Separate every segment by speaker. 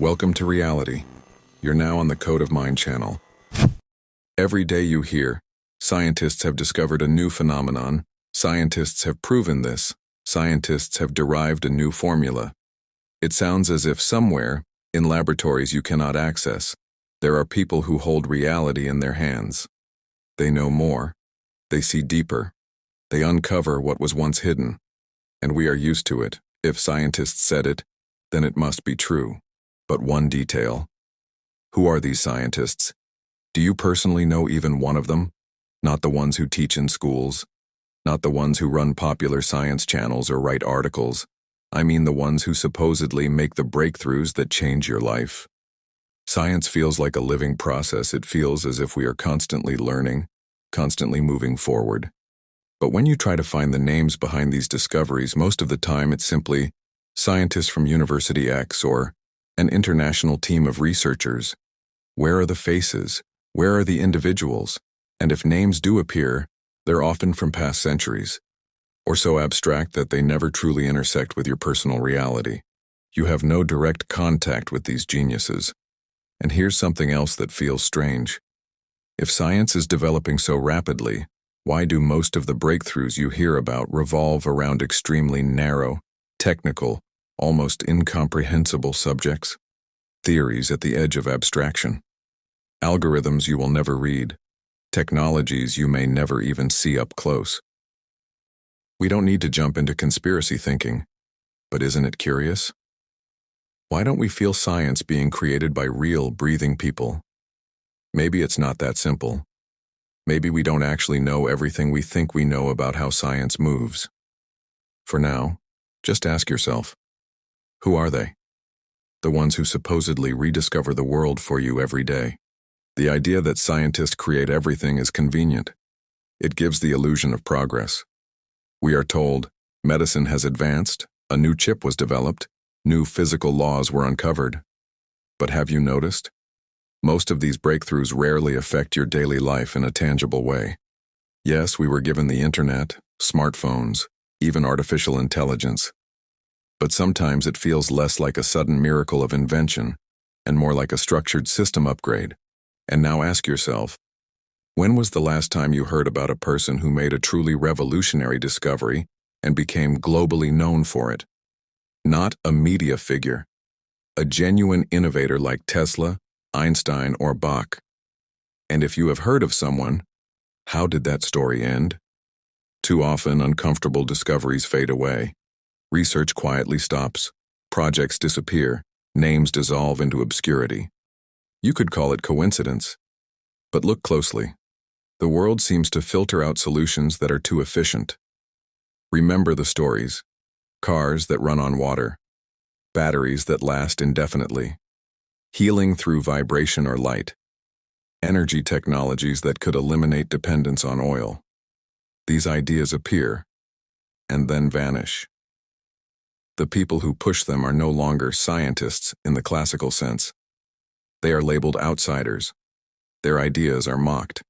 Speaker 1: Welcome to reality. You're now on the Code of Mind channel. Every day you hear, scientists have discovered a new phenomenon, scientists have proven this, scientists have derived a new formula. It sounds as if somewhere, in laboratories you cannot access, there are people who hold reality in their hands. They know more. They see deeper. They uncover what was once hidden. And we are used to it. If scientists said it, then it must be true. But one detail. Who are these scientists? Do you personally know even one of them? Not the ones who teach in schools. Not the ones who run popular science channels or write articles. I mean the ones who supposedly make the breakthroughs that change your life. Science feels like a living process. It feels as if we are constantly learning, constantly moving forward. But when you try to find the names behind these discoveries, most of the time it's simply scientists from University X or an international team of researchers. Where are the faces? Where are the individuals? And if names do appear, they're often from past centuries, or so abstract that they never truly intersect with your personal reality. You have no direct contact with these geniuses. And here's something else that feels strange. If science is developing so rapidly, why do most of the breakthroughs you hear about revolve around extremely narrow, technical, almost incomprehensible subjects? Theories at the edge of abstraction. Algorithms you will never read. Technologies you may never even see up close. We don't need to jump into conspiracy thinking, but isn't it curious? Why don't we feel science being created by real, breathing people? Maybe it's not that simple. Maybe we don't actually know everything we think we know about how science moves. For now, just ask yourself, who are they? The ones who supposedly rediscover the world for you every day. The idea that scientists create everything is convenient. It gives the illusion of progress. We are told, medicine has advanced, a new chip was developed, new physical laws were uncovered. But have you noticed? Most of these breakthroughs rarely affect your daily life in a tangible way. Yes, we were given the internet, smartphones, even artificial intelligence. But sometimes it feels less like a sudden miracle of invention and more like a structured system upgrade. And now ask yourself, when was the last time you heard about a person who made a truly revolutionary discovery and became globally known for it? Not a media figure. A genuine innovator like Tesla, Einstein, or Bach. And if you have heard of someone, how did that story end? Too often, uncomfortable discoveries fade away. Research quietly stops. Projects disappear. Names dissolve into obscurity. You could call it coincidence. But look closely. The world seems to filter out solutions that are too efficient. Remember the stories. Cars that run on water. Batteries that last indefinitely. Healing through vibration or light. Energy technologies that could eliminate dependence on oil. These ideas appear, and then vanish. The people who push them are no longer scientists in the classical sense. They are labeled outsiders. Their ideas are mocked.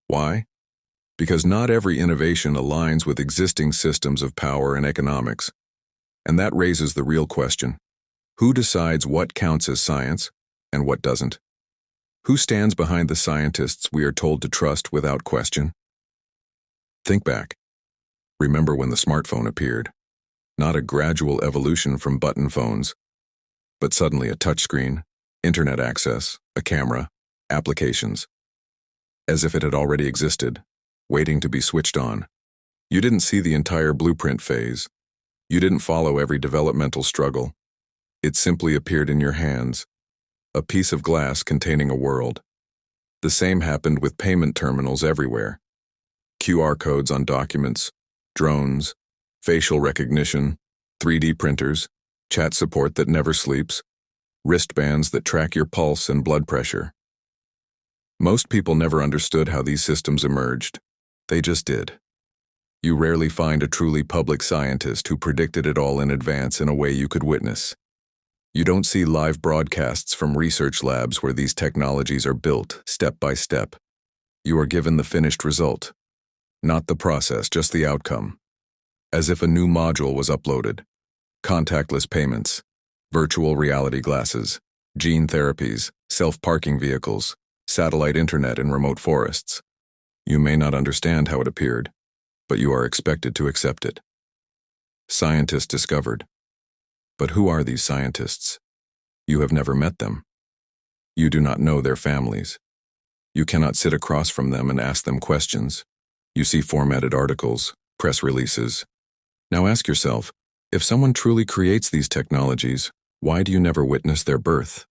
Speaker 1: Why? Because not every innovation aligns with existing systems of power and economics. And that raises the real question. Who decides what counts as science and what doesn't? Who stands behind the scientists we are told to trust without question? Think back. Remember when the smartphone appeared. Not a gradual evolution from button phones, but suddenly a touchscreen, internet access, a camera, applications. As if it had already existed, waiting to be switched on. You didn't see the entire blueprint phase. You didn't follow every developmental struggle. It simply appeared in your hands, a piece of glass containing a world. The same happened with payment terminals everywhere. QR codes on documents, drones, facial recognition, 3D printers, chat support that never sleeps, wristbands that track your pulse and blood pressure. Most people never understood how these systems emerged. They just did. You rarely find a truly public scientist who predicted it all in advance in a way you could witness. You don't see live broadcasts from research labs where these technologies are built step by step. You are given the finished result. Not the process, just the outcome. As if a new module was uploaded. Contactless payments, virtual reality glasses, gene therapies, self-parking vehicles, satellite internet in remote forests. You may not understand how it appeared, but you are expected to accept it. Scientists discovered. But who are these scientists? You have never met them. You do not know their families. You cannot sit across from them and ask them questions. You see formatted articles, press releases. Now ask yourself, if someone truly creates these technologies, why do you never witness their birth?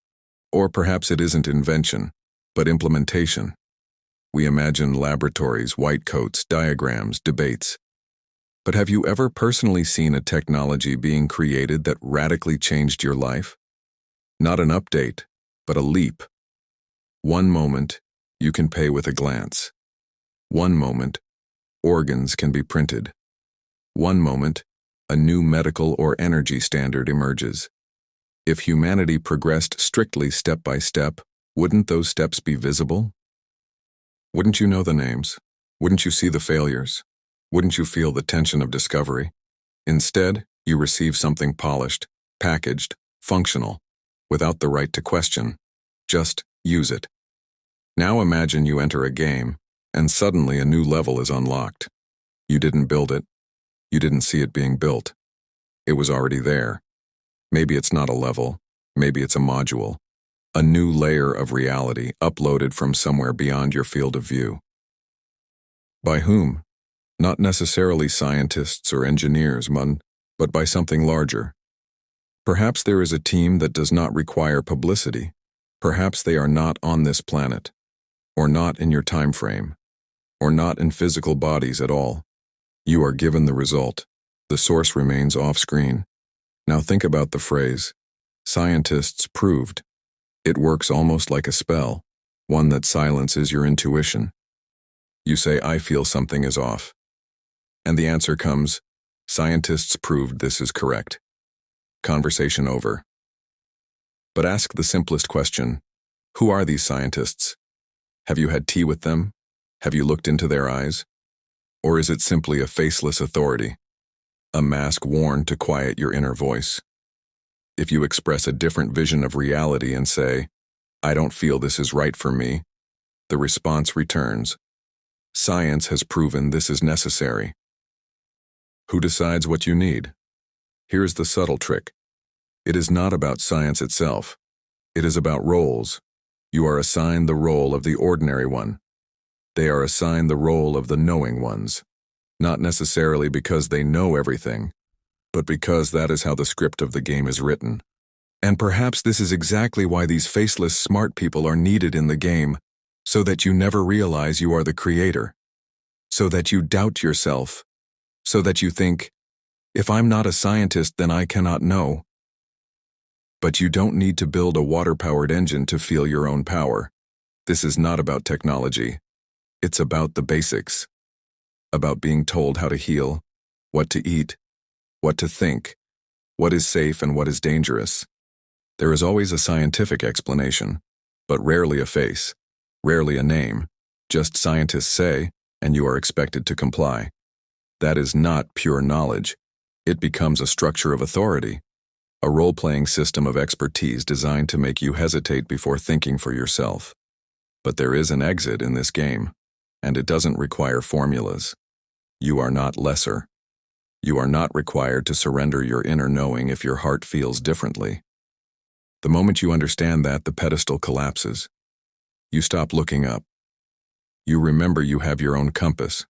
Speaker 1: Or perhaps it isn't invention, but implementation. We imagine laboratories, white coats, diagrams, debates. But have you ever personally seen a technology being created that radically changed your life? Not an update, but a leap. One moment, you can pay with a glance. One moment, organs can be printed. One moment, a new medical or energy standard emerges. If humanity progressed strictly step by step, wouldn't those steps be visible? Wouldn't you know the names? Wouldn't you see the failures? Wouldn't you feel the tension of discovery? Instead, you receive something polished, packaged, functional, without the right to question. Just use it. Now imagine you enter a game, and suddenly a new level is unlocked. You didn't build it. You didn't see it being built. It was already there. Maybe it's not a level. Maybe it's a module. A new layer of reality uploaded from somewhere beyond your field of view. By whom? Not necessarily scientists or engineers, but by something larger. Perhaps there is a team that does not require publicity. Perhaps they are not on this planet, or not in your time frame, or not in physical bodies at all. You are given the result. The source remains off-screen. Now think about the phrase, scientists proved. It works almost like a spell, one that silences your intuition. You say, I feel something is off. And the answer comes, scientists proved this is correct. Conversation over. But ask the simplest question, who are these scientists? Have you had tea with them? Have you looked into their eyes? Or is it simply a faceless authority, a mask worn to quiet your inner voice? If you express a different vision of reality and say, I don't feel this is right for me, the response returns, science has proven this is necessary. Who decides what you need? Here's the subtle trick. It is not about science itself. It is about roles. You are assigned the role of the ordinary one. They are assigned the role of the knowing ones, not necessarily because they know everything, but because that is how the script of the game is written. And perhaps this is exactly why these faceless smart people are needed in the game, so that you never realize you are the creator, so that you doubt yourself, so that you think, if I'm not a scientist, then I cannot know. But you don't need to build a water-powered engine to feel your own power. This is not about technology. It's about the basics. About being told how to heal, what to eat, what to think, what is safe and what is dangerous. There is always a scientific explanation, but rarely a face, rarely a name. Just scientists say, and you are expected to comply. That is not pure knowledge. It becomes a structure of authority, a role-playing system of expertise designed to make you hesitate before thinking for yourself. But there is an exit in this game, and it doesn't require formulas. You are not lesser. You are not required to surrender your inner knowing if your heart feels differently. The moment you understand that, the pedestal collapses. You stop looking up. You remember you have your own compass.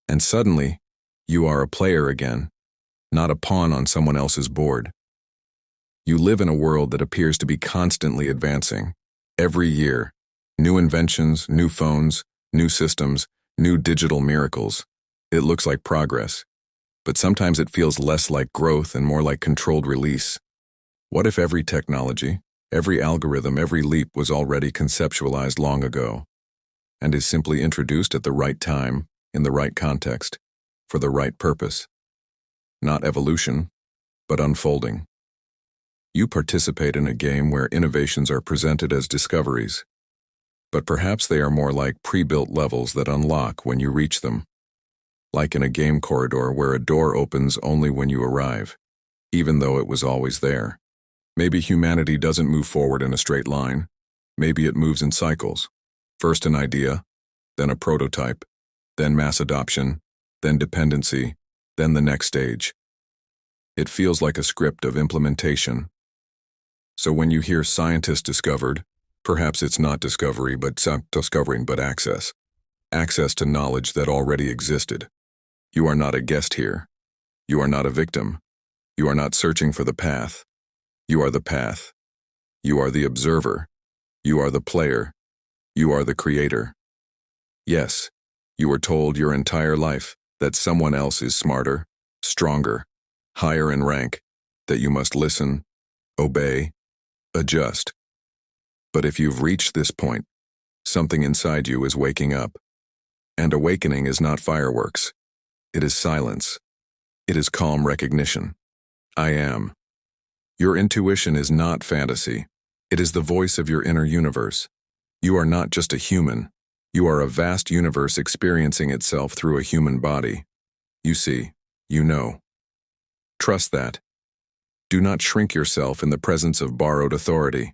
Speaker 1: And suddenly, you are a player again, not a pawn on someone else's board. You live in a world that appears to be constantly advancing. Every year, new inventions, new phones, new systems, new digital miracles. It looks like progress, but sometimes it feels less like growth and more like controlled release. What if every technology, every algorithm, every leap was already conceptualized long ago, and is simply introduced at the right time, in the right context, for the right purpose? Not evolution, but unfolding. You participate in a game where innovations are presented as discoveries, but perhaps they are more like pre-built levels that unlock when you reach them. Like in a game corridor where a door opens only when you arrive, even though it was always there. Maybe humanity doesn't move forward in a straight line. Maybe it moves in cycles. First an idea, then a prototype, then mass adoption, then dependency, then the next stage. It feels like a script of implementation. So when you hear scientists discovered, perhaps it's not discovery, but discovering, but access. Access to knowledge that already existed. You are not a guest here. You are not a victim. You are not searching for the path. You are the path. You are the observer. You are the player. You are the creator. Yes, you were told your entire life that someone else is smarter, stronger, higher in rank, that you must listen, obey, adjust. But if you've reached this point, something inside you is waking up. And awakening is not fireworks. It is silence. It is calm recognition. I am. Your intuition is not fantasy. It is the voice of your inner universe. You are not just a human. You are a vast universe experiencing itself through a human body. You see, you know. Trust that. Do not shrink yourself in the presence of borrowed authority.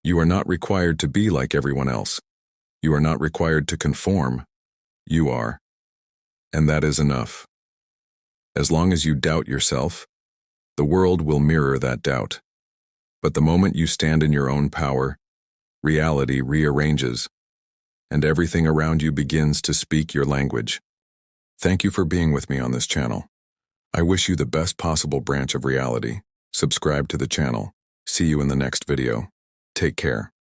Speaker 1: You are not required to be like everyone else. You are not required to conform. You are. And that is enough. As long as you doubt yourself, the world will mirror that doubt. But the moment you stand in your own power, reality rearranges, and everything around you begins to speak your language. Thank you for being with me on this channel. I wish you the best possible branch of reality. Subscribe to the channel. See you in the next video. Take care.